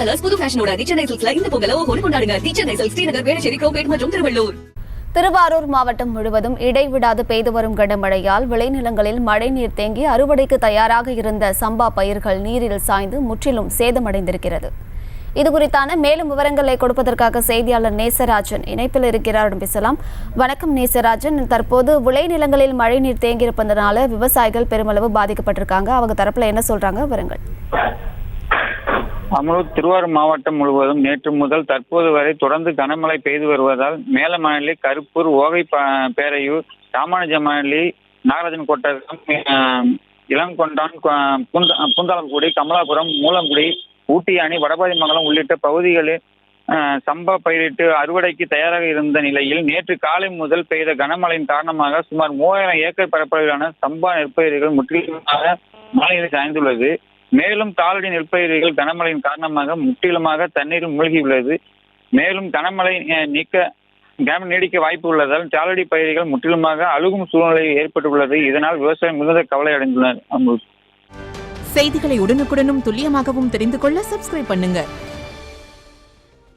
Colours புது ஃபேஷனோட தி சென்னை சில்க்ஸ்ல இந்த பொங்கலை ஓஹோன்னு கொண்டாடுங்க. தி சென்னை சில்க்ஸ் ஸ்ரீநகர், வேளச்சேரி, கோபேட் மற்றும் திருவள்ளூர். திருவாரூர் மாவட்டம் முழுவதும் இடைவிடாது பெய்து வரும் கனமழையால் விளைநிலங்களில் மழைநீர் தேங்கி அறுவடைக்கு தயாராக இருந்த சம்பா பயிர்கள் நீரில் சாய்ந்து முற்றிலும் சேதமடைந்திருக்கிறது. இதுகுறித்தான மேலும் விவரங்களை கொடுப்பதற்காக செய்தியாளர் நேசராஜன் இணைப்பில் இருக்கிறார். பேசலாம். வணக்கம் நேசராஜன். தற்போது விளைநிலங்களில் மழைநீர் தேங்கியிருப்பதனால விவசாயிகள் பெருமளவு பாதிக்கப்பட்டிருக்காங்க. அவங்க தரப்புல என்ன சொல்றாங்க? விவரங்கள். அமரூர் திருவாரூர் மாவட்டம் முழுவதும் நேற்று முதல் தற்போது வரை தொடர்ந்து கனமழை பெய்து வருவதால் மேலமணலி, கருப்பூர், ஓகை பேரையூர், ராமானுஜமணலி, நாகராஜன் கொட்டகம், இளங்கொண்டான், பூந்தாளம்குடி, கமலாபுரம், மூலங்குடி, ஊட்டி அணி, வடபாதிமங்கலம் உள்ளிட்ட பகுதிகளில் சம்பா பயிரிட்டு அறுவடைக்கு தயாராக இருந்த நிலையில் நேற்று காலை முதல் பெய்த கனமழையின் காரணமாக சுமார் 3000 ஏக்கர் பரப்பளவிலான சம்பா நெற்பயிர்கள் முற்றிலுமாக மழையில் சாய்ந்துள்ளது. மேலும் தாளடி நெற்பயிர்கள் கனமழையின் காரணமாக முற்றிலுமாக தண்ணீரில் மூழ்கியுள்ளது. மேலும் கனமழை நீடிக்க வாய்ப்பு உள்ளதால் தாளடி பயிர்கள் முற்றிலுமாக அழுகும் சூழ்நிலை ஏற்பட்டுள்ளது. இதனால் விவசாயம் மிகுந்த கவலை அடைந்துள்ளனர். செய்திகளை உடனுக்குடனும் துல்லியமாகவும் தெரிந்து கொள்ள சப்ஸ்கிரைப் பண்ணுங்க.